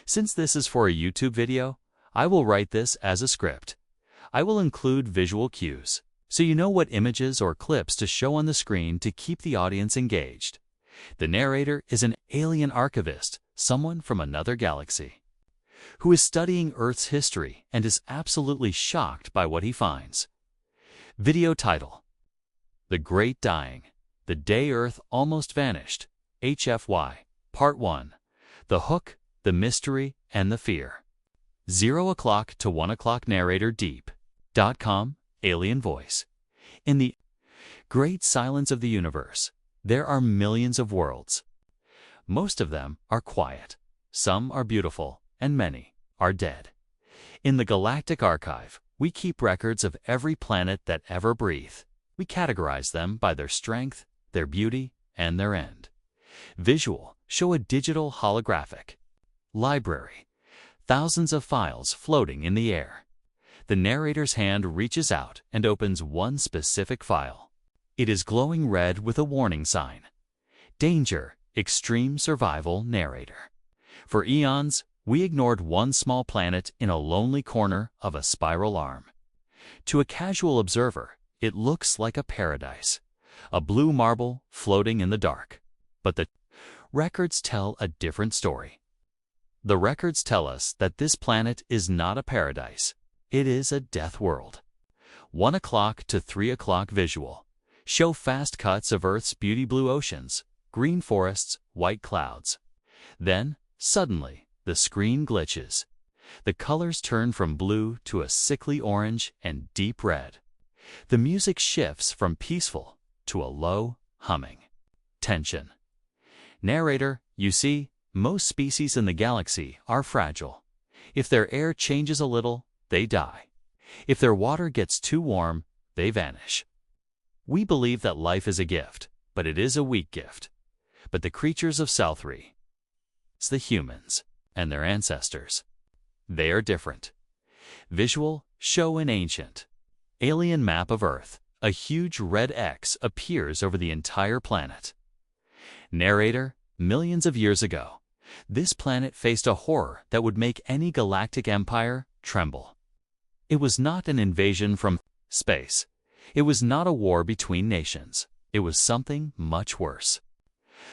Since this is for a YouTube video, I will write this as a script. I will include visual cues, so you know what images or clips to show on the screen to keep the audience engaged. The narrator is an alien archivist, someone from another galaxy, who is studying Earth's history and is absolutely shocked by what he finds. Video title: The Great Dying, The Day Earth Almost Vanished, HFY, Part 1, The Hook, the Mystery, and the Fear. 0 o'clock to 1 o'clock narrator deep.com, alien voice. In the great silence of the universe, there are millions of worlds. Most of them are quiet, some are beautiful, and many are dead. In the Galactic Archive, we keep records of every planet that ever breathed. We categorize them by their strength, their beauty, and their end. Visual show a digital holographic library, thousands of files floating in the air. The narrator's hand reaches out and opens one specific file. It is glowing red with a warning sign: Danger, Extreme Survival Narrator. For eons, we ignored one small planet in a lonely corner of a spiral arm. To a casual observer, it looks like a paradise, a blue marble floating in the dark. But the records tell a different story. The records tell us that this planet is not a paradise. It is a death world. 1 o'clock to 3 o'clock visual show fast cuts of Earth's beauty blue oceans, green forests, white clouds. Then, suddenly, the screen glitches. The colors turn from blue to a sickly orange and deep red. The music shifts from peaceful to a low humming. Tension. Narrator, you see, most species in the galaxy are fragile. If their air changes a little, they die. If their water gets too warm, they vanish. We believe that life is a gift, but it is a weak gift. But the creatures of Southry, it's the humans and their ancestors, they are different. Visual show an ancient alien map of Earth. A huge red X appears over the entire planet. Narrator, millions of years ago, this planet faced a horror that would make any galactic empire tremble. It was not an invasion from space. It was not a war between nations. It was something much worse.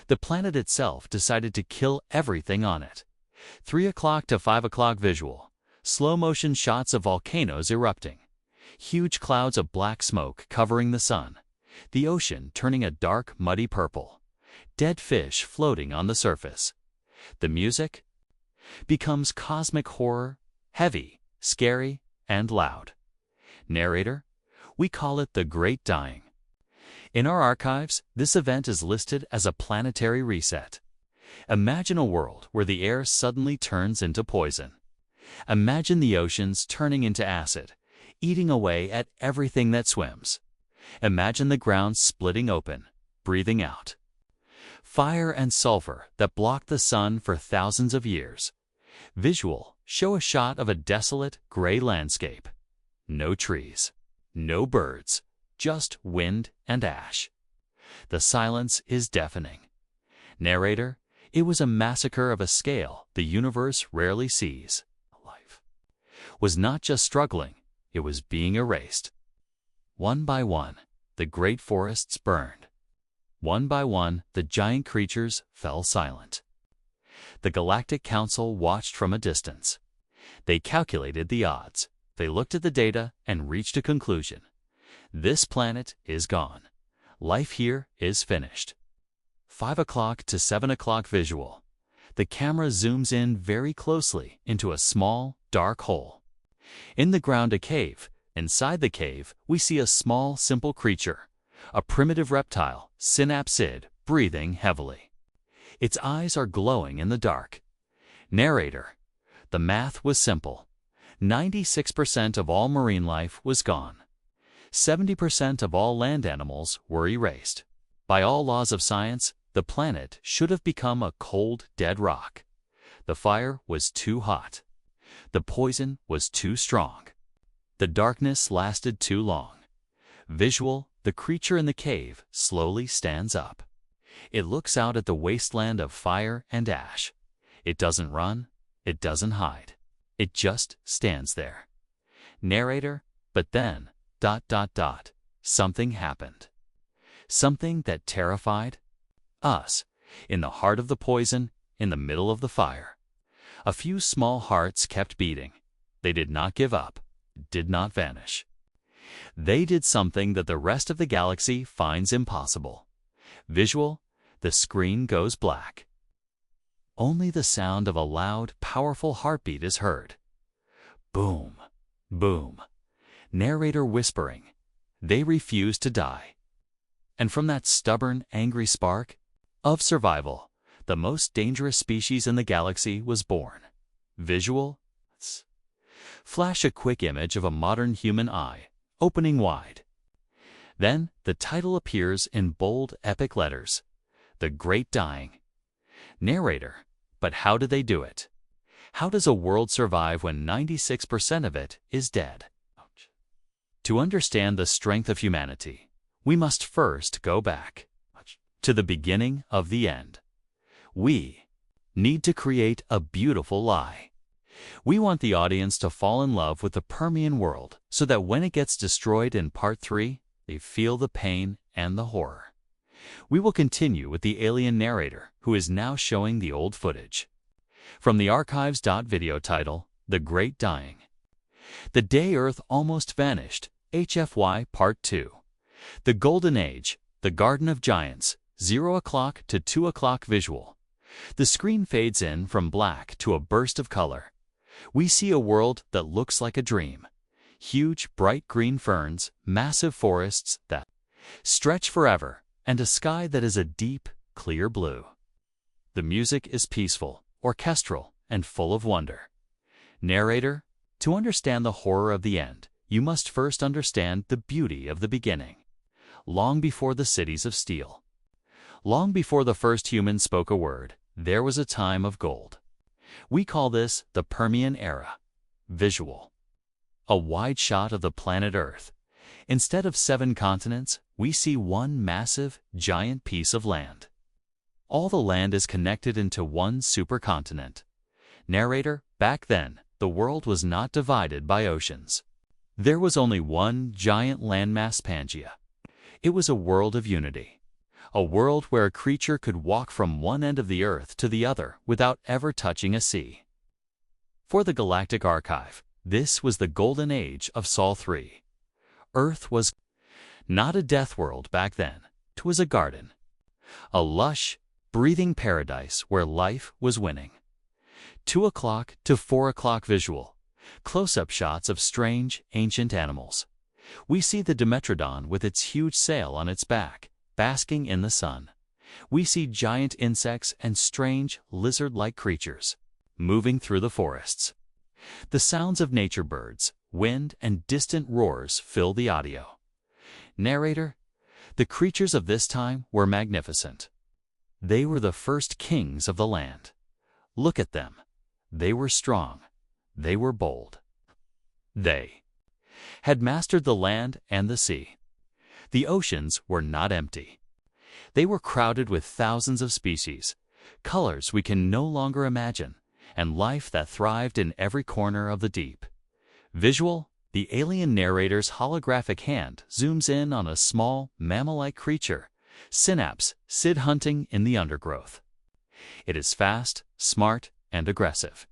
The planet itself decided to kill everything on it. 3 o'clock to 5 o'clock visual. Slow-motion shots of volcanoes erupting. Huge clouds of black smoke covering the sun. The ocean turning a dark, muddy purple. Dead fish floating on the surface. The music becomes cosmic horror, heavy, scary, and loud. Narrator, we call it the Great Dying. In our archives, this event is listed as a planetary reset. Imagine a world where the air suddenly turns into poison. Imagine the oceans turning into acid, eating away at everything that swims. Imagine the ground splitting open, breathing out fire and sulfur that blocked the sun for thousands of years. Visual show a shot of a desolate, gray landscape. No trees, no birds, just wind and ash. The silence is deafening. Narrator, it was a massacre of a scale the universe rarely sees. Life was not just struggling, it was being erased. One by one, the great forests burned. One by one, the giant creatures fell silent. The Galactic Council watched from a distance. They calculated the odds. They looked at the data and reached a conclusion. This planet is gone. Life here is finished. 5 o'clock to 7 o'clock visual. The camera zooms in very closely into a small, dark hole. In the ground, a cave. Inside the cave, we see a small, simple creature. A primitive reptile, synapsid, breathing heavily. Its eyes are glowing in the dark. Narrator, the math was simple. 96% of all marine life was gone. 70% of all land animals were erased. By all laws of science, the planet should have become a cold, dead rock. The fire was too hot. The poison was too strong. The darkness lasted too long. Visual, the creature in the cave slowly stands up. It looks out at the wasteland of fire and ash. It doesn't run. It doesn't hide. It just stands there. Narrator, but then, ... something happened. Something that terrified us. In the heart of the poison, in the middle of the fire. A few small hearts kept beating. They did not give up, did not vanish. They did something that the rest of the galaxy finds impossible. Visual, the screen goes black. Only the sound of a loud, powerful heartbeat is heard. Boom, boom. Narrator whispering. They refuse to die. And from that stubborn, angry spark of survival, the most dangerous species in the galaxy was born. Visual. Flash a quick image of a modern human eye, opening wide. Then the title appears in bold, epic letters. The Great Dying. Narrator, but how did they do it? How does a world survive when 96% of it is dead? To understand the strength of humanity, we must first go back to the beginning of the end. We need to create a beautiful lie. We want the audience to fall in love with the Permian world so that when it gets destroyed in Part 3, they feel the pain and the horror. We will continue with the alien narrator who is now showing the old footage. From the archives.video title, The Great Dying. The day Earth almost vanished, HFY Part 2. The Golden Age, the Garden of Giants, 0 o'clock to 2 o'clock visual. The screen fades in from black to a burst of color. We see a world that looks like a dream. Huge, bright green ferns, massive forests that stretch forever, and a sky that is a deep, clear blue. The music is peaceful, orchestral, and full of wonder. Narrator, to understand the horror of the end, you must first understand the beauty of the beginning. Long before the cities of steel, long before the first human spoke a word, there was a time of gold. We call this the Permian era. Visual. A wide shot of the planet Earth. Instead of 7 continents, we see one massive, giant piece of land. All the land is connected into one supercontinent. Narrator, back then, the world was not divided by oceans. There was only one giant landmass Pangea. It was a world of unity. A world where a creature could walk from one end of the Earth to the other without ever touching a sea. For the Galactic Archive, this was the golden age of Sol 3. Earth was not a death world back then. It was a garden. A lush, breathing paradise where life was winning. 2 o'clock to 4 o'clock visual. Close-up shots of strange, ancient animals. We see the Dimetrodon with its huge sail on its back, basking in the sun. We see giant insects and strange, lizard-like creatures moving through the forests. The sounds of nature birds, wind, and distant roars fill the audio. Narrator, the creatures of this time were magnificent. They were the first kings of the land. Look at them. They were strong. They were bold. They had mastered the land and the sea. The oceans were not empty. They were crowded with thousands of species, colors we can no longer imagine, and life that thrived in every corner of the deep. Visual, the alien narrator's holographic hand zooms in on a small, mammal-like creature, Synapse, Sid hunting in the undergrowth. It is fast, smart, and aggressive.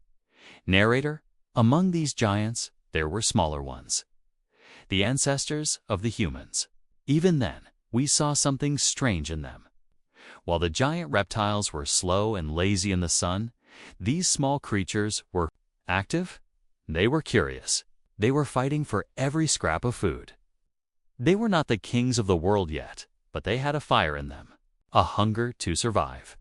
Narrator, among these giants, there were smaller ones. The ancestors of the humans. Even then, we saw something strange in them. While the giant reptiles were slow and lazy in the sun, these small creatures were active. They were curious. They were fighting for every scrap of food. They were not the kings of the world yet, but they had a fire in them, a hunger to survive.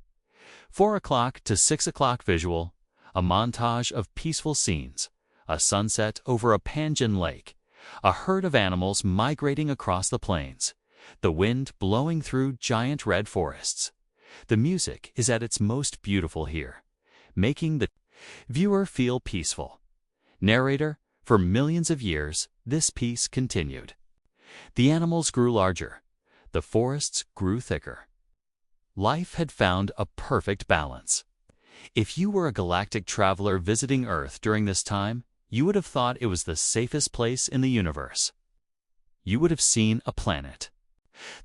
4 o'clock to 6 o'clock visual, a montage of peaceful scenes, a sunset over a Pangan lake, a herd of animals migrating across the plains, the wind blowing through giant red forests. The music is at its most beautiful here, making the viewer feel peaceful. Narrator, for millions of years, this peace continued. The animals grew larger. The forests grew thicker. Life had found a perfect balance. If you were a galactic traveler visiting Earth during this time, you would have thought it was the safest place in the universe. You would have seen a planet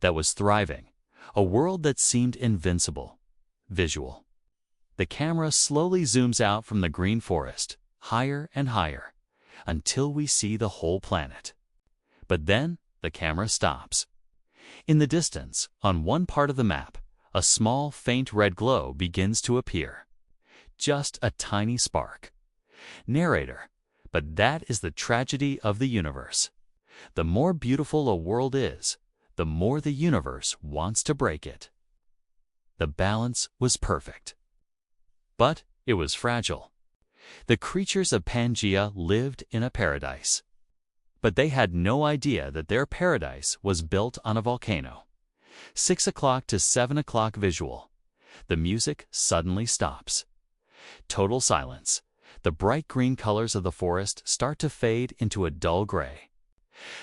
that was thriving, a world that seemed invincible. Visual. The camera slowly zooms out from the green forest, higher and higher, until we see the whole planet. But then the camera stops. In the distance, on one part of the map, a small, faint red glow begins to appear. Just a tiny spark. Narrator, but that is the tragedy of the universe. The more beautiful a world is, the more the universe wants to break it. The balance was perfect. But it was fragile. The creatures of Pangaea lived in a paradise. But they had no idea that their paradise was built on a volcano. 6 o'clock to 7 o'clock visual. The music suddenly stops. Total silence. The bright green colors of the forest start to fade into a dull gray.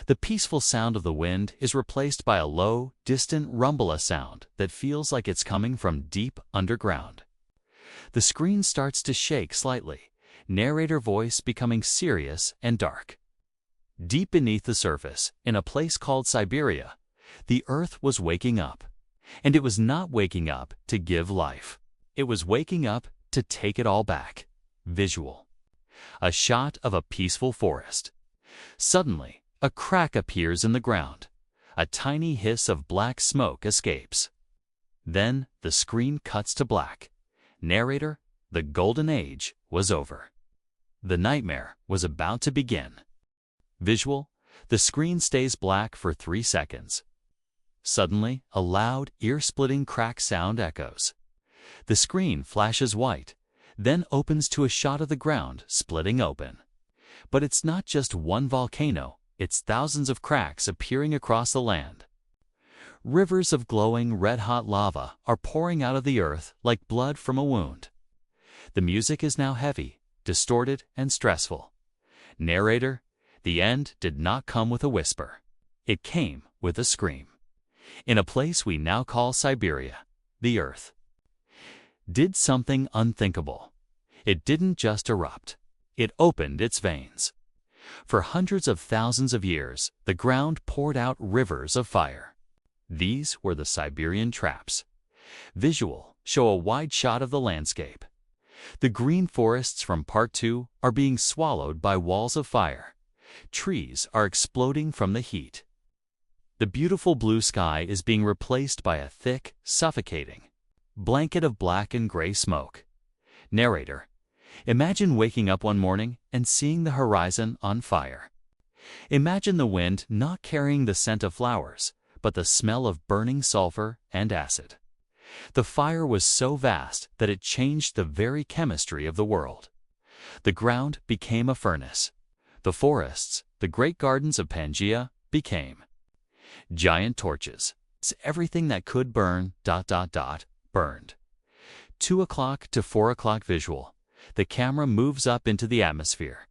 The peaceful sound of the wind is replaced by a low, distant rumble sound that feels like it's coming from deep underground. The screen starts to shake slightly, narrator voice becoming serious and dark. Deep beneath the surface, in a place called Siberia, the Earth was waking up. And it was not waking up to give life. It was waking up to take it all back. Visual. A shot of a peaceful forest. Suddenly, a crack appears in the ground. A tiny hiss of black smoke escapes. Then the screen cuts to black. Narrator, the golden age was over. The nightmare was about to begin. Visual, the screen stays black for 3 seconds. Suddenly, a loud, ear-splitting crack sound echoes. The screen flashes white, then opens to a shot of the ground splitting open. But it's not just one volcano, it's thousands of cracks appearing across the land. Rivers of glowing red-hot lava are pouring out of the earth like blood from a wound. The music is now heavy, distorted, and stressful. Narrator, the end did not come with a whisper. It came with a scream. In a place we now call Siberia, the Earth did something unthinkable. It didn't just erupt. It opened its veins. For hundreds of thousands of years, the ground poured out rivers of fire. These were the Siberian traps. Visual, show a wide shot of the landscape. The green forests from Part 2 are being swallowed by walls of fire. Trees are exploding from the heat. The beautiful blue sky is being replaced by a thick, suffocating blanket of black and gray smoke. Narrator, imagine waking up one morning and seeing the horizon on fire. Imagine the wind not carrying the scent of flowers, but the smell of burning sulfur and acid. The fire was so vast that it changed the very chemistry of the world. The ground became a furnace. The forests, the great gardens of Pangaea, became giant torches. Everything that could burn, burned. 2 o'clock to 4 o'clock visual. The camera moves up into the atmosphere.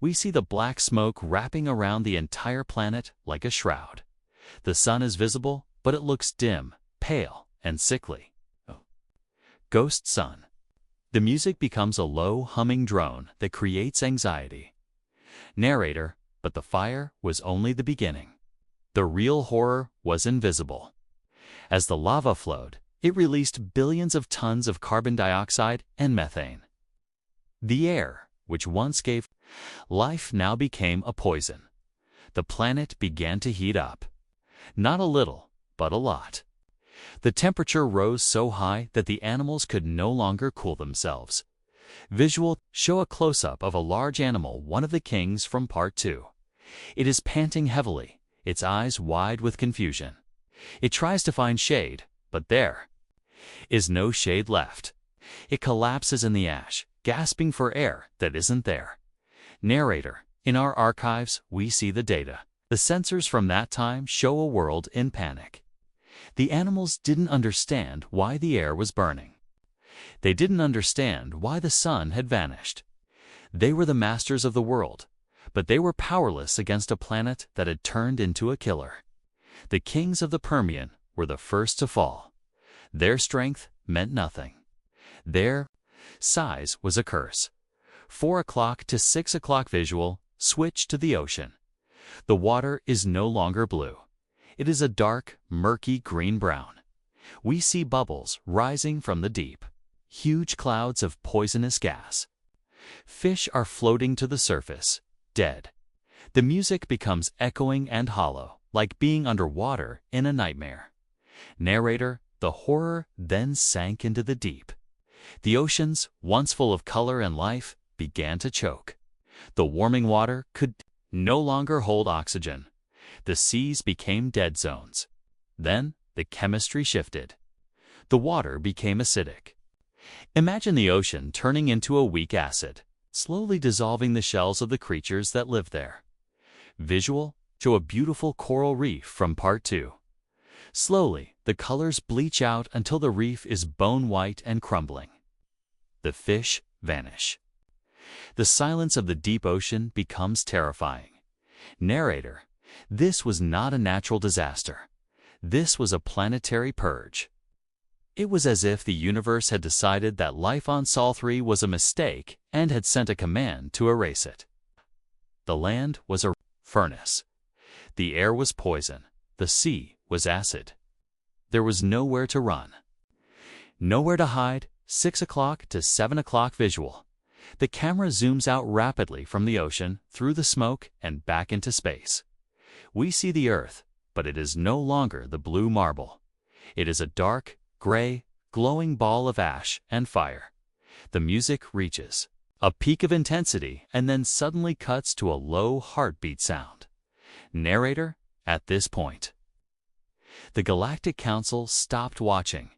We see the black smoke wrapping around the entire planet like a shroud. The sun is visible, but it looks dim, pale, and sickly. Ghost sun. The music becomes a low, humming drone that creates anxiety. Narrator, but the fire was only the beginning. The real horror was invisible. As the lava flowed, it released billions of tons of carbon dioxide and methane. The air, which once gave life, now became a poison. The planet began to heat up. Not a little, but a lot. The temperature rose so high that the animals could no longer cool themselves. Visual, show a close-up of a large animal, one of the kings from Part 2. It is panting heavily, its eyes wide with confusion. It tries to find shade, but there is no shade left. It collapses in the ash, gasping for air that isn't there. Narrator, in our archives, we see the data. The sensors from that time show a world in panic. The animals didn't understand why the air was burning. They didn't understand why the sun had vanished. They were the masters of the world, but they were powerless against a planet that had turned into a killer. The kings of the Permian were the first to fall. Their strength meant nothing. Their Size was a curse. 4 o'clock to 6 o'clock visual, switch to the ocean. The water is no longer blue. It is a dark, murky green-brown. We see bubbles rising from the deep, huge clouds of poisonous gas. Fish are floating to the surface, dead. The music becomes echoing and hollow, like being underwater in a nightmare. Narrator, the horror then sank into the deep. The oceans, once full of color and life, began to choke. The warming water could no longer hold oxygen. The seas became dead zones. Then the chemistry shifted. The water became acidic. Imagine the ocean turning into a weak acid, slowly dissolving the shells of the creatures that live there. Visual, show a beautiful coral reef from part 2. Slowly, the colors bleach out until the reef is bone white and crumbling. The fish vanish. The silence of the deep ocean becomes terrifying. Narrator, this was not a natural disaster. This was a planetary purge. It was as if the universe had decided that life on Sol 3 was a mistake and had sent a command to erase it. The land was a furnace. The air was poison. The sea was acid. There was nowhere to run. Nowhere to hide. 6 o'clock to 7 o'clock visual. The camera zooms out rapidly from the ocean, through the smoke, and back into space. We see the Earth, but it is no longer the blue marble. It is a dark, gray, glowing ball of ash and fire. The music reaches a peak of intensity and then suddenly cuts to a low heartbeat sound. Narrator, at this point. The Galactic Council stopped watching.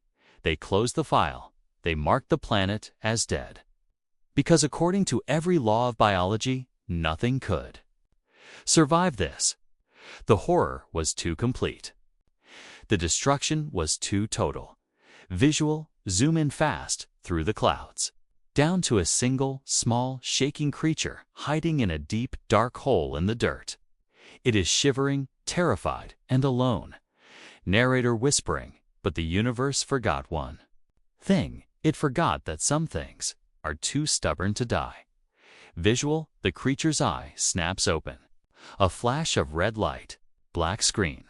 They closed the file. They marked the planet as dead. Because according to every law of biology, nothing could survive this. The horror was too complete. The destruction was too total. Visual, zoom in fast through the clouds, down to a single, small, shaking creature hiding in a deep, dark hole in the dirt. It is shivering, terrified, and alone. Narrator whispering, but the universe forgot one thing. It forgot that some things are too stubborn to die. Visual, the creature's eye snaps open. A flash of red light, black screen.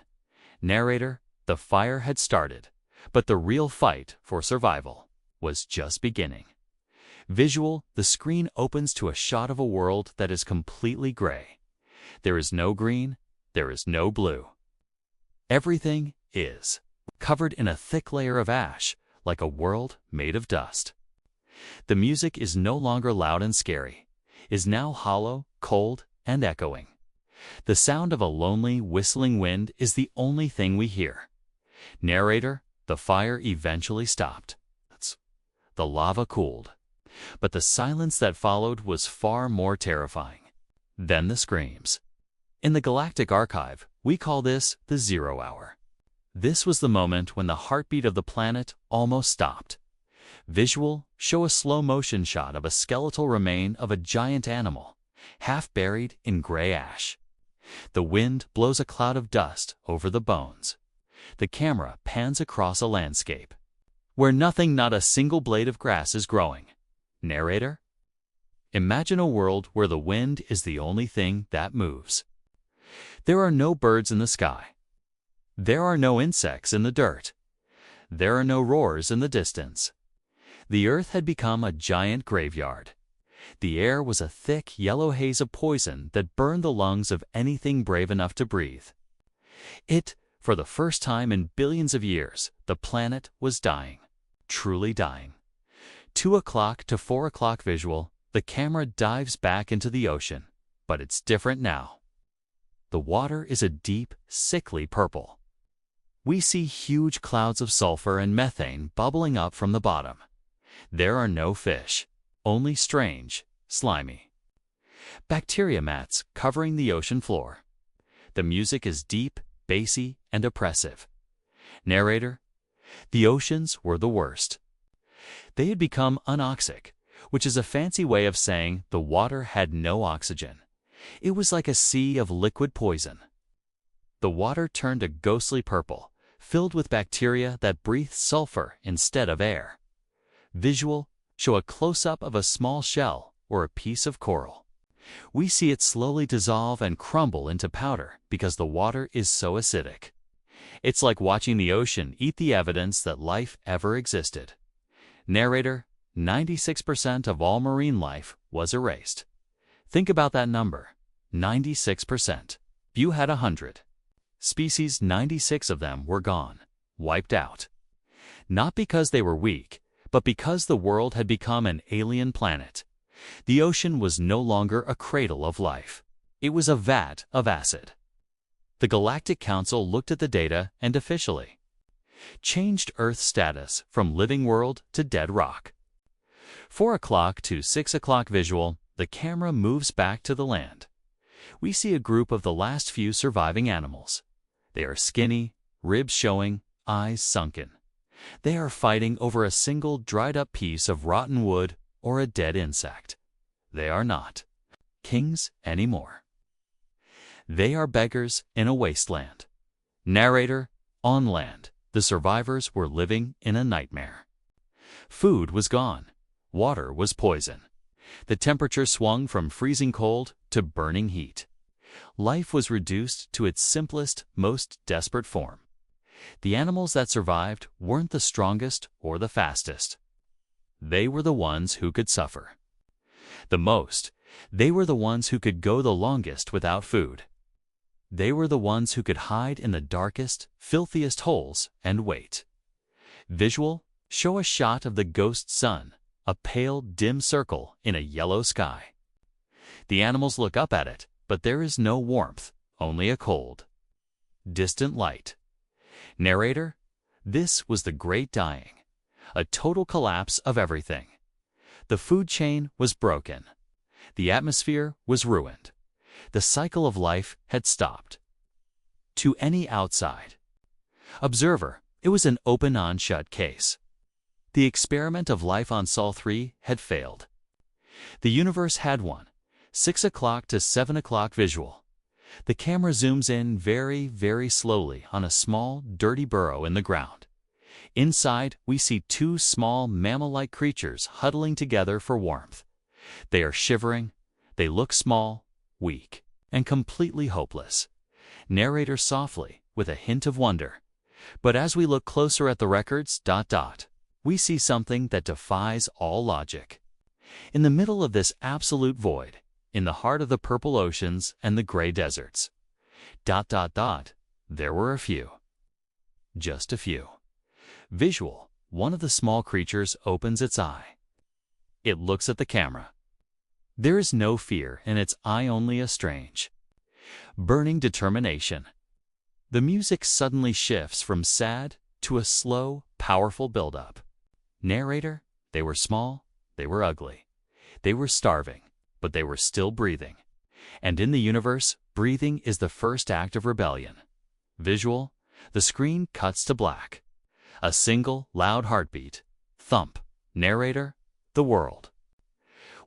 Narrator, the fire had started, but the real fight for survival was just beginning. Visual, the screen opens to a shot of a world that is completely gray. There is no green, there is no blue. Everything is covered in a thick layer of ash, like a world made of dust. The music is no longer loud and scary, is now hollow, cold, and echoing. The sound of a lonely, whistling wind is the only thing we hear. Narrator, the fire eventually stopped. The lava cooled. But the silence that followed was far more terrifying. Then the screams. In the Galactic Archive, we call this the 0 hour. This was the moment when the heartbeat of the planet almost stopped. Visual, show a slow-motion shot of a skeletal remain of a giant animal, half buried in gray ash. The wind blows a cloud of dust over the bones. The camera pans across a landscape where nothing, not a single blade of grass is growing. Narrator, imagine a world where the wind is the only thing that moves. There are no birds in the sky. There are no insects in the dirt. There are no roars in the distance. The earth had become a giant graveyard. The air was a thick yellow haze of poison that burned the lungs of anything brave enough to breathe. For the first time in billions of years, the planet was dying, truly dying. 2 o'clock to 4 o'clock visual, the camera dives back into the ocean, but it's different now. The water is a deep, sickly purple. We see huge clouds of sulfur and methane bubbling up from the bottom. There are no fish, only strange, slimy bacteria mats covering the ocean floor. The music is deep, bassy, and oppressive. Narrator, the oceans were the worst. They had become anoxic, which is a fancy way of saying the water had no oxygen. It was like a sea of liquid poison. The water turned a ghostly purple, filled with bacteria that breathed sulfur instead of air. Visual, show a close-up of a small shell or a piece of coral. We see it slowly dissolve and crumble into powder because the water is so acidic. It's like watching the ocean eat the evidence that life ever existed. Narrator: 96% of all marine life was erased. Think about that number. 96%. If you had 100 species, 96 of them were gone, wiped out. Not because they were weak, but because the world had become an alien planet. The ocean was no longer a cradle of life. It was a vat of acid. The Galactic Council looked at the data and officially changed Earth's status from living world to dead rock. 4 o'clock to 6 o'clock visual, the camera moves back to the land. We see a group of the last few surviving animals. They are skinny, ribs showing, eyes sunken. They are fighting over a single dried-up piece of rotten wood or a dead insect. They are not kings anymore. They are beggars in a wasteland. Narrator: on land, the survivors were living in a nightmare. Food was gone. Water was poison. The temperature swung from freezing cold to burning heat. Life was reduced to its simplest, most desperate form. The animals that survived weren't the strongest or the fastest. They were the ones who could suffer the most. They were the ones who could go the longest without food. They were the ones who could hide in the darkest, filthiest holes and wait. Visual: show a shot of the ghost sun, a pale, dim circle in a yellow sky. The animals look up at it, but there is no warmth, only a cold, distant light. Narrator: this was the Great Dying, a total collapse of everything. The food chain was broken. The atmosphere was ruined. The cycle of life had stopped. To any outside observer, it was an open on-shut case. The experiment of life on Sol 3 had failed. The universe had one. 6 o'clock to 7 o'clock visual. The camera zooms in very, very slowly on a small, dirty burrow in the ground. Inside, we see 2 small mammal-like creatures huddling together for warmth. They are shivering. They look small, weak, and completely hopeless. Narrator softly, with a hint of wonder. But as we look closer at the records, we see something that defies all logic. In the middle of this absolute void, in the heart of the purple oceans and the gray deserts, there were a few. Just a few. Visual: one of the small creatures opens its eye. It looks at the camera. There is no fear in its eye, only a strange, burning determination. The music suddenly shifts from sad to a slow, powerful build-up. Narrator: they were small, they were ugly. They were starving, but they were still breathing. And in the universe, breathing is the first act of rebellion. Visual: the screen cuts to black. A single, loud heartbeat. Thump. Narrator: the world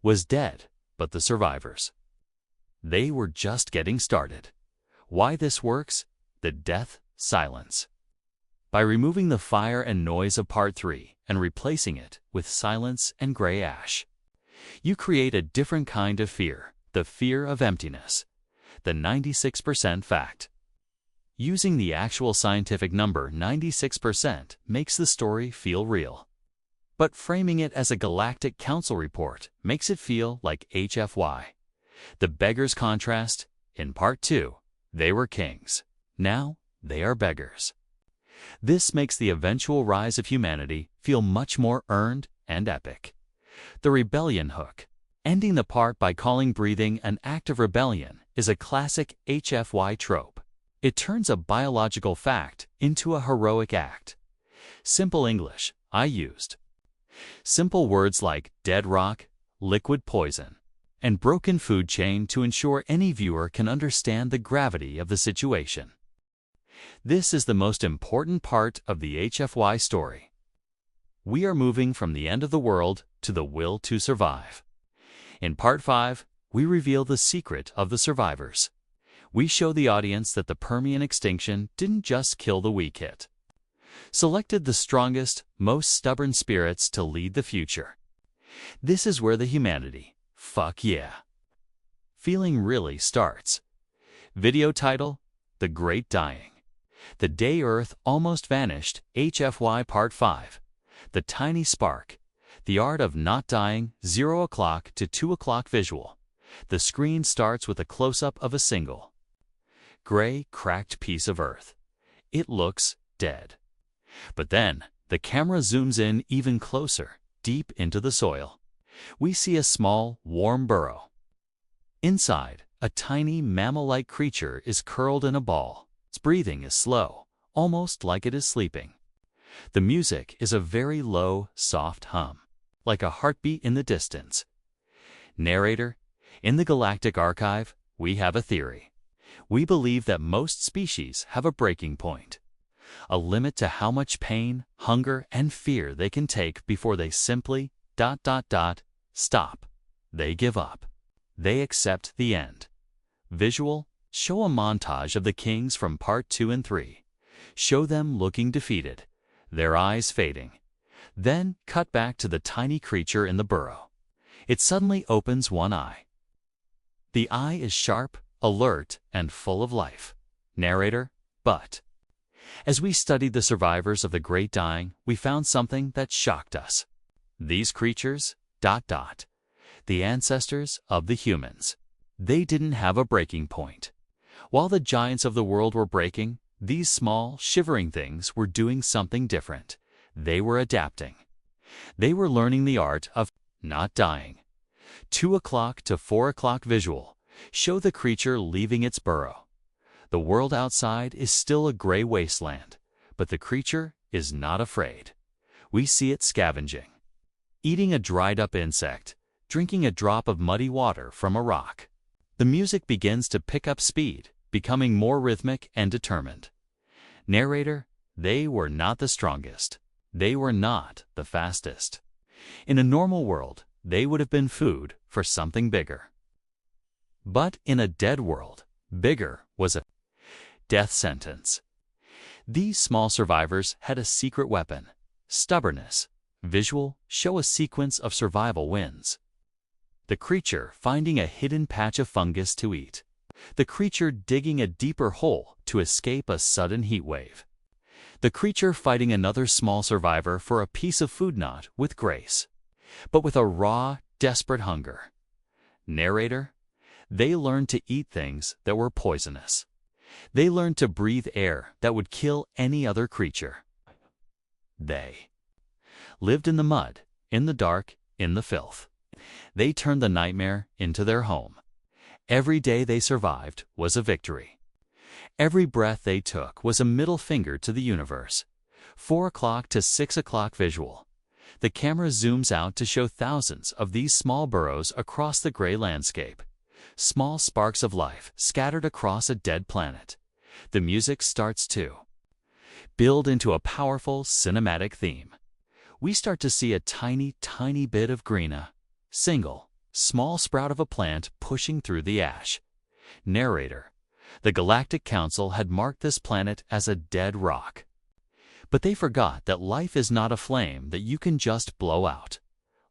was dead, but the survivors, they were just getting started. Why this works? The death silence. By removing the fire and noise of part 3 and replacing it with silence and gray ash, you create a different kind of fear, the fear of emptiness, the 96% fact. Using the actual scientific number 96% makes the story feel real. But framing it as a Galactic Council report makes it feel like HFY. The beggars contrast: in part 2, they were kings. Now, they are beggars. This makes the eventual rise of humanity feel much more earned and epic. The rebellion hook. Ending the part by calling breathing an act of rebellion is a classic HFY trope. It turns a biological fact into a heroic act. Simple English: I used simple words like dead rock, liquid poison, and broken food chain to ensure any viewer can understand the gravity of the situation. This is the most important part of the HFY story. We are moving from the end of the world to the will to survive. In part 5, we reveal the secret of the survivors. We show the audience that the Permian extinction didn't just kill the weak, it selected the strongest, most stubborn spirits to lead the future. This is where the humanity, fuck yeah, feeling really starts. Video title: The Great Dying. The Day Earth Almost Vanished, HFY Part 5. The Tiny Spark. The Art of Not Dying, 0 o'clock to 2 o'clock visual. The screen starts with a close-up of a single gray, cracked piece of Earth. It looks dead. But then, the camera zooms in even closer, deep into the soil. We see a small, warm burrow. Inside, a tiny mammal-like creature is curled in a ball. Its breathing is slow, almost like it is sleeping. The music is a very low, soft hum, like a heartbeat in the distance. Narrator: in the Galactic Archive, we have a theory. We believe that most species have a breaking point, a limit to how much pain, hunger, and fear they can take before they simply ... stop. They give up. They accept the end. Visual: show a montage of the kings from Part 2 and 3. Show them looking defeated, their eyes fading. Then cut back to the tiny creature in the burrow. It suddenly opens one eye. The eye is sharp, alert, and full of life. Narrator: but as we studied the survivors of the Great Dying, we found something that shocked us. These creatures, ... the ancestors of the humans. They didn't have a breaking point. While the giants of the world were breaking, these small, shivering things were doing something different. They were adapting. They were learning the art of not dying. 2 o'clock to 4 o'clock visual. Show the creature leaving its burrow. The world outside is still a gray wasteland, but the creature is not afraid. We see it scavenging, eating a dried-up insect, drinking a drop of muddy water from a rock. The music begins to pick up speed, becoming more rhythmic and determined. Narrator: they were not the strongest. They were not the fastest. In a normal world, they would have been food for something bigger. But in a dead world, bigger was a death sentence. These small survivors had a secret weapon: stubbornness. Visual: show a sequence of survival wins. The creature finding a hidden patch of fungus to eat. The creature digging a deeper hole to escape a sudden heat wave. The creature fighting another small survivor for a piece of food, not with grace, but with a raw, desperate hunger. Narrator: they learned to eat things that were poisonous. They learned to breathe air that would kill any other creature. They lived in the mud, in the dark, in the filth. They turned the nightmare into their home. Every day they survived was a victory. Every breath they took was a middle finger to the universe. 4 o'clock to 6 o'clock visual. The camera zooms out to show thousands of these small burrows across the gray landscape. Small sparks of life scattered across a dead planet. The music starts to build into a powerful cinematic theme. We start to see a tiny, tiny bit of green, a single, small sprout of a plant pushing through the ash. Narrator: the Galactic Council had marked this planet as a dead rock. But they forgot that life is not a flame that you can just blow out.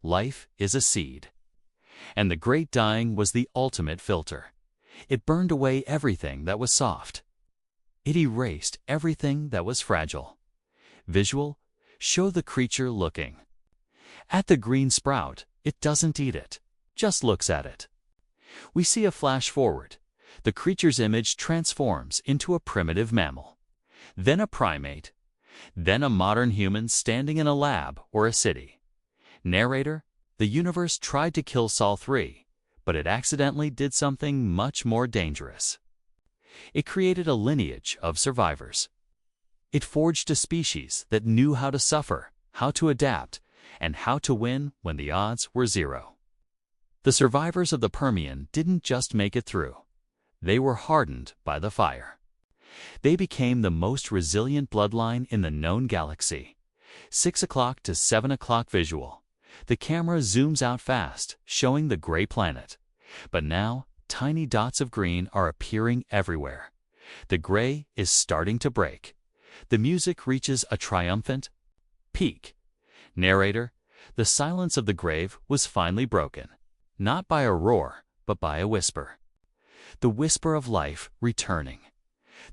Life is a seed. And the Great Dying was the ultimate filter. It burned away everything that was soft. It erased everything that was fragile. Visual: show the creature looking at the green sprout. It doesn't eat it, just looks at it. We see a flash forward. The creature's image transforms into a primitive mammal, then a primate, then a modern human standing in a lab or a city. Narrator: the universe tried to kill Sol 3, but it accidentally did something much more dangerous. It created a lineage of survivors. It forged a species that knew how to suffer, how to adapt, and how to win when the odds were zero. The survivors of the Permian didn't just make it through. They were hardened by the fire. They became the most resilient bloodline in the known galaxy. 6 o'clock to 7 o'clock visual. The camera zooms out fast, showing the gray planet. But now, tiny dots of green are appearing everywhere. The gray is starting to break. The music reaches a triumphant peak. Narrator: The silence of the grave was finally broken, not by a roar, but by a whisper. The whisper of life returning.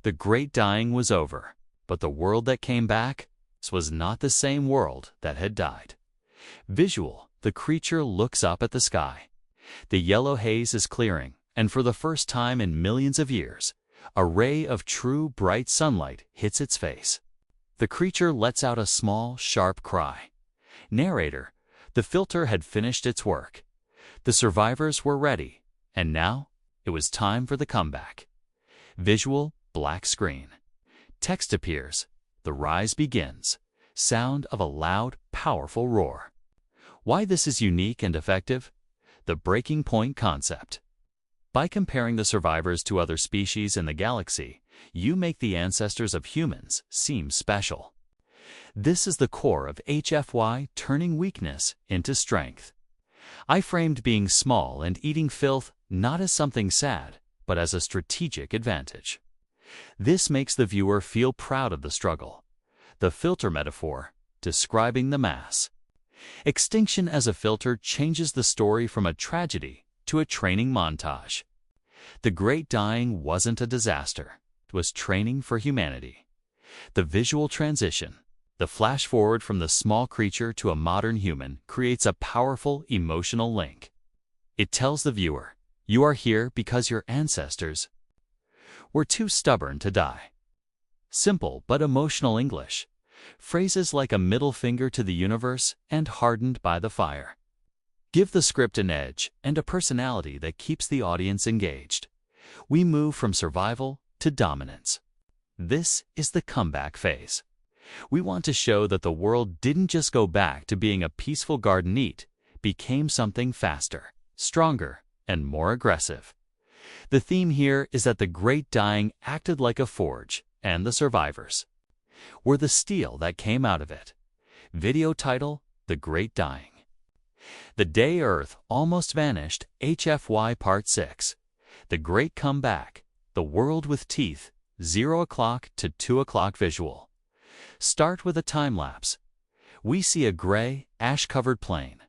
The great dying was over, but the world that came back was not the same world that had died. Visual, the creature looks up at the sky. The yellow haze is clearing, and for the first time in millions of years, a ray of true bright sunlight hits its face. The creature lets out a small, sharp cry. Narrator, the filter had finished its work. The survivors were ready, and now it was time for the comeback. Visual, black screen. Text appears. The rise begins. Sound of a loud, powerful roar. Why this is unique and effective? The breaking point concept. By comparing the survivors to other species in the galaxy, you make the ancestors of humans seem special. This is the core of HFY, turning weakness into strength. I framed being small and eating filth not as something sad, but as a strategic advantage. This makes the viewer feel proud of the struggle. The filter metaphor, describing the mass. Extinction as a filter changes the story from a tragedy to a training montage. The Great Dying wasn't a disaster. It was training for humanity. The visual transition, the flash forward from the small creature to a modern human, creates a powerful emotional link. It tells the viewer, you are here because your ancestors were too stubborn to die. Simple but emotional English. Phrases like a middle finger to the universe and hardened by the fire. Give the script an edge and a personality that keeps the audience engaged. We move from survival to dominance. This is the comeback phase. We want to show that the world didn't just go back to being a peaceful garden, it became something faster, stronger, and more aggressive. The theme here is that the Great Dying acted like a forge, and the survivors were the steel that came out of it. Video title, The Great Dying. The day Earth almost vanished, HFY Part 6. The Great Comeback, The World with Teeth, 0 o'clock to 2 o'clock visual. Start with a time-lapse. We see a gray, ash-covered plain.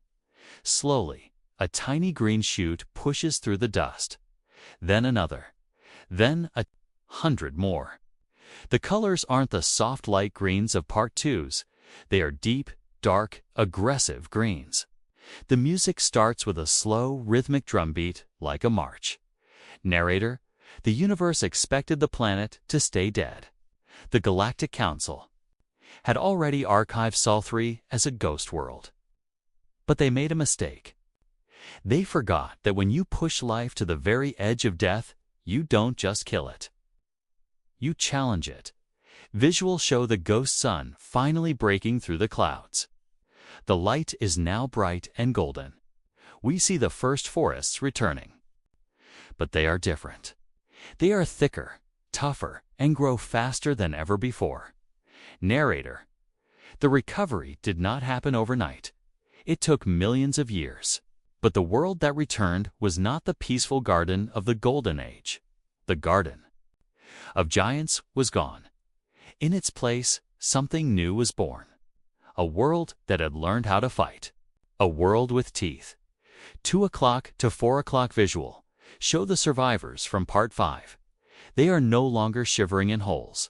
Slowly, a tiny green shoot pushes through the dust. Then another. Then 100 more. The colors aren't the soft light greens of Part 2's. They are deep, dark, aggressive greens. The music starts with a slow, rhythmic drum beat, like a march. Narrator, the universe expected the planet to stay dead. The Galactic Council had already archived Sol 3 as a ghost world. But they made a mistake. They forgot that when you push life to the very edge of death, you don't just kill it. You challenge it. Visuals show the ghost sun finally breaking through the clouds. The light is now bright and golden. We see the first forests returning. But they are different. They are thicker, tougher, and grow faster than ever before. Narrator, the recovery did not happen overnight. It took millions of years. But the world that returned was not the peaceful garden of the Golden Age. The garden of giants was gone. In its place, something new was born. A world that had learned how to fight. A world with teeth. 2 o'clock to 4 o'clock visual. Show the survivors from Part 5. They are no longer shivering in holes.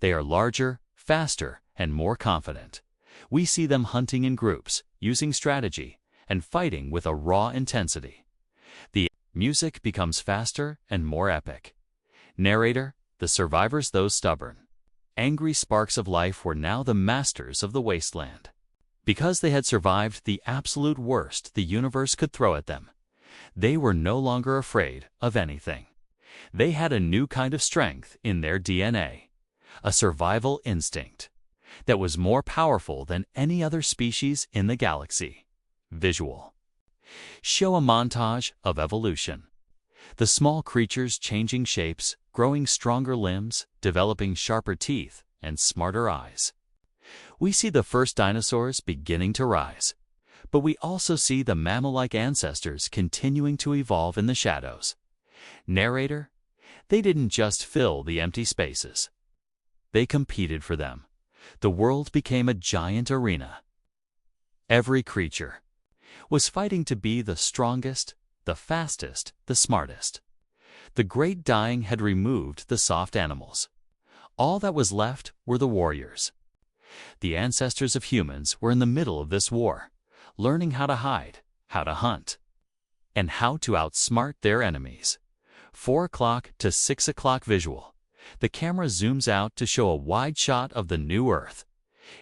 They are larger, faster, and more confident. We see them hunting in groups, using strategy, and fighting with a raw intensity. The music becomes faster and more epic. Narrator, the survivors, those stubborn, angry sparks of life, were now the masters of the wasteland. Because they had survived the absolute worst the universe could throw at them, they were no longer afraid of anything. They had a new kind of strength in their DNA, a survival instinct that was more powerful than any other species in the galaxy. Visual. Show a montage of evolution. The small creatures changing shapes, growing stronger limbs, developing sharper teeth, and smarter eyes. We see the first dinosaurs beginning to rise, but we also see the mammal-like ancestors continuing to evolve in the shadows. Narrator, they didn't just fill the empty spaces. They competed for them. The world became a giant arena. Every creature was fighting to be the strongest, the fastest, the smartest. The great dying had removed the soft animals. All that was left were the warriors. The ancestors of humans were in the middle of this war, learning how to hide, how to hunt, and how to outsmart their enemies. 4 o'clock to 6 o'clock visual. The camera zooms out to show a wide shot of the new Earth.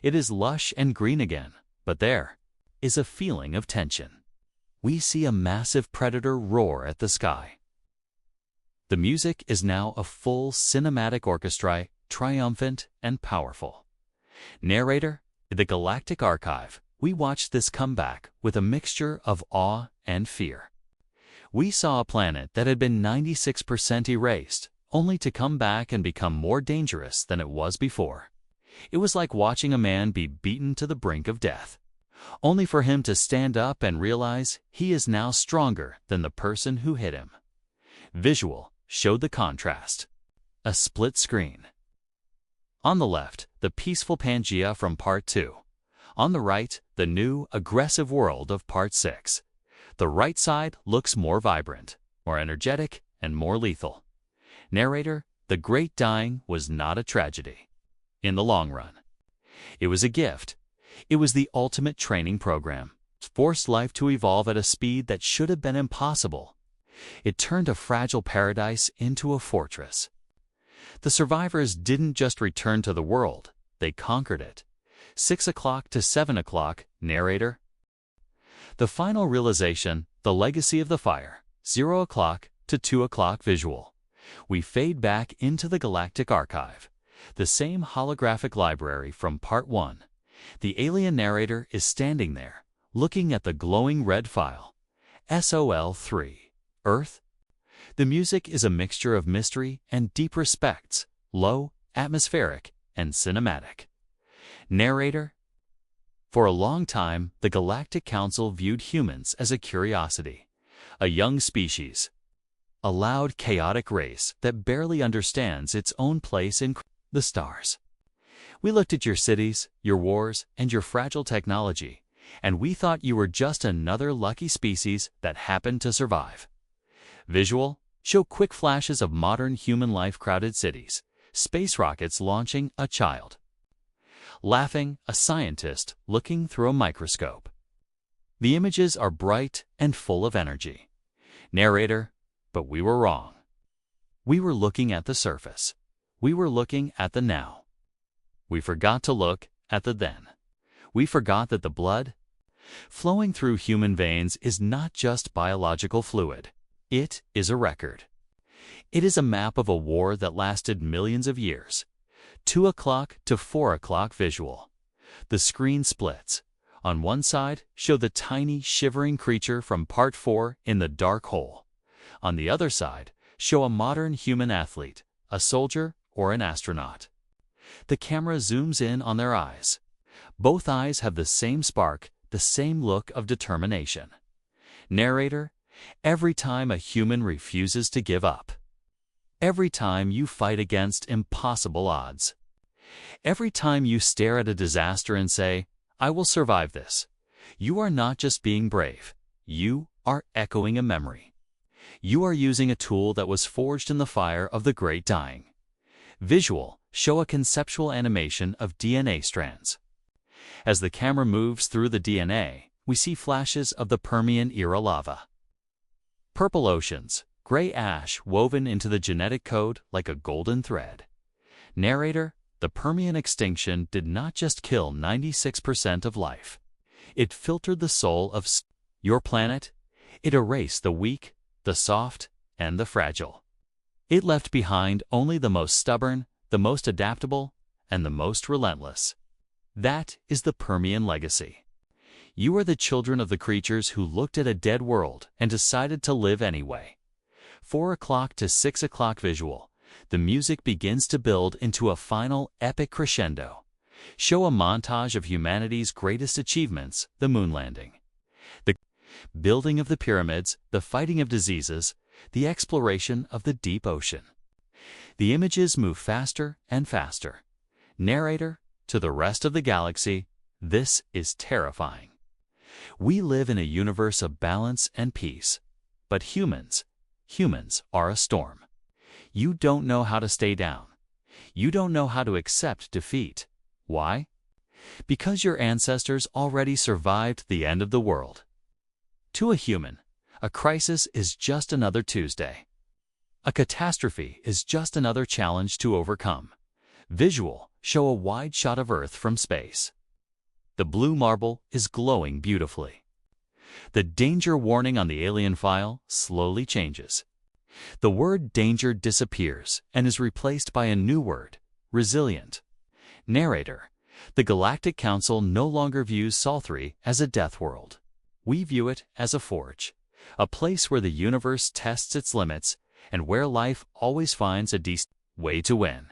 It is lush and green again, but there is a feeling of tension. We see a massive predator roar at the sky. The music is now a full cinematic orchestra, triumphant and powerful. Narrator, the Galactic Archive. We watched this comeback with a mixture of awe and fear. We saw a planet that had been 96% erased, only to come back and become more dangerous than it was before. It was like watching a man be beaten to the brink of death, only for him to stand up and realize he is now stronger than the person who hit him. Visual showed the contrast. A split screen. On the left, the peaceful Pangea from Part 2. On the right, the new, aggressive world of Part 6. The right side looks more vibrant, more energetic, and more lethal. Narrator, the great dying was not a tragedy. In the long run, it was a gift. It was the ultimate training program. It forced life to evolve at a speed that should have been impossible. It turned a fragile paradise into a fortress. The survivors didn't just return to the world, they conquered it. 6 o'clock to 7 o'clock, narrator. The final realization, the legacy of the fire, 0 o'clock to 2 o'clock visual. We fade back into the Galactic Archive, the same holographic library from Part 1. The alien narrator is standing there, looking at the glowing red file. SOL3, Earth. The music is a mixture of mystery and deep respects, low, atmospheric, and cinematic. Narrator. For a long time, the Galactic Council viewed humans as a curiosity, a young species, a loud, chaotic race that barely understands its own place in the stars. We looked at your cities, your wars, and your fragile technology, and we thought you were just another lucky species that happened to survive. Visual, show quick flashes of modern human life crowded cities, space rockets launching a child. Laughing, a scientist looking through a microscope. The images are bright and full of energy. Narrator, but we were wrong. We were looking at the surface. We were looking at the now. We forgot to look at the then. We forgot that the blood flowing through human veins is not just biological fluid. It is a record. It is a map of a war that lasted millions of years. 2 o'clock to 4 o'clock visual. The screen splits. On one side, show the tiny, shivering creature from Part 4 in the dark hole. On the other side, show a modern human athlete, a soldier, or an astronaut. The camera zooms in on their eyes. Both eyes have the same spark, the same look of determination. Narrator, every time a human refuses to give up. Every time you fight against impossible odds. Every time you stare at a disaster and say, I will survive this. You are not just being brave. You are echoing a memory. You are using a tool that was forged in the fire of the great dying. Visual, show a conceptual animation of DNA strands. As the camera moves through the DNA, we see flashes of the Permian era lava. Purple oceans, gray ash woven into the genetic code like a golden thread. Narrator, the Permian Extinction did not just kill 96% of life. It filtered the soul of your planet. It erased the weak, the soft, and the fragile. It left behind only the most stubborn, the most adaptable, and the most relentless. That is the Permian legacy. You are the children of the creatures who looked at a dead world and decided to live anyway. 4 o'clock to 6 o'clock visual. The music begins to build into a final epic crescendo. Show a montage of humanity's greatest achievements, the moon landing, the building of the pyramids, the fighting of diseases, the exploration of the deep ocean. The images move faster and faster. Narrator, to the rest of the galaxy, this is terrifying. We live in a universe of balance and peace. But humans are a storm. You don't know how to stay down. You don't know how to accept defeat. Why? Because your ancestors already survived the end of the world. To a human, a crisis is just another Tuesday. A catastrophe is just another challenge to overcome. Visual, show a wide shot of Earth from space. The blue marble is glowing beautifully. The danger warning on the alien file slowly changes. The word danger disappears and is replaced by a new word, resilient. Narrator, the Galactic Council no longer views Sol-3 as a death world. We view it as a forge, a place where the universe tests its limits and where life always finds a decent way to win.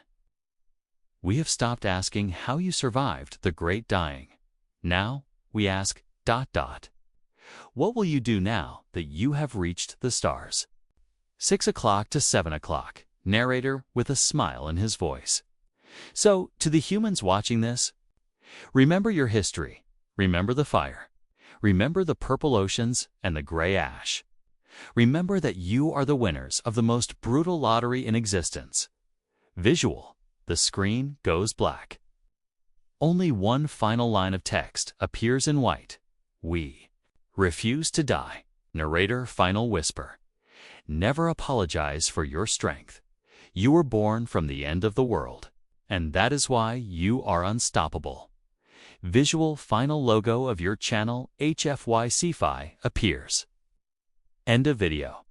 We have stopped asking how you survived the Great Dying. Now we ask, ... What will you do now that you have reached the stars? 6 o'clock to 7 o'clock, narrator with a smile in his voice. So, to the humans watching this, remember your history, remember the fire, remember the purple oceans and the gray ash. Remember that you are the winners of the most brutal lottery in existence. Visual, the screen goes black. Only one final line of text appears in white. We refuse to die. Narrator final whisper. Never apologize for your strength. You were born from the end of the world, and that is why you are unstoppable. Visual final logo of your channel HFY SCI-FI appears. End of video.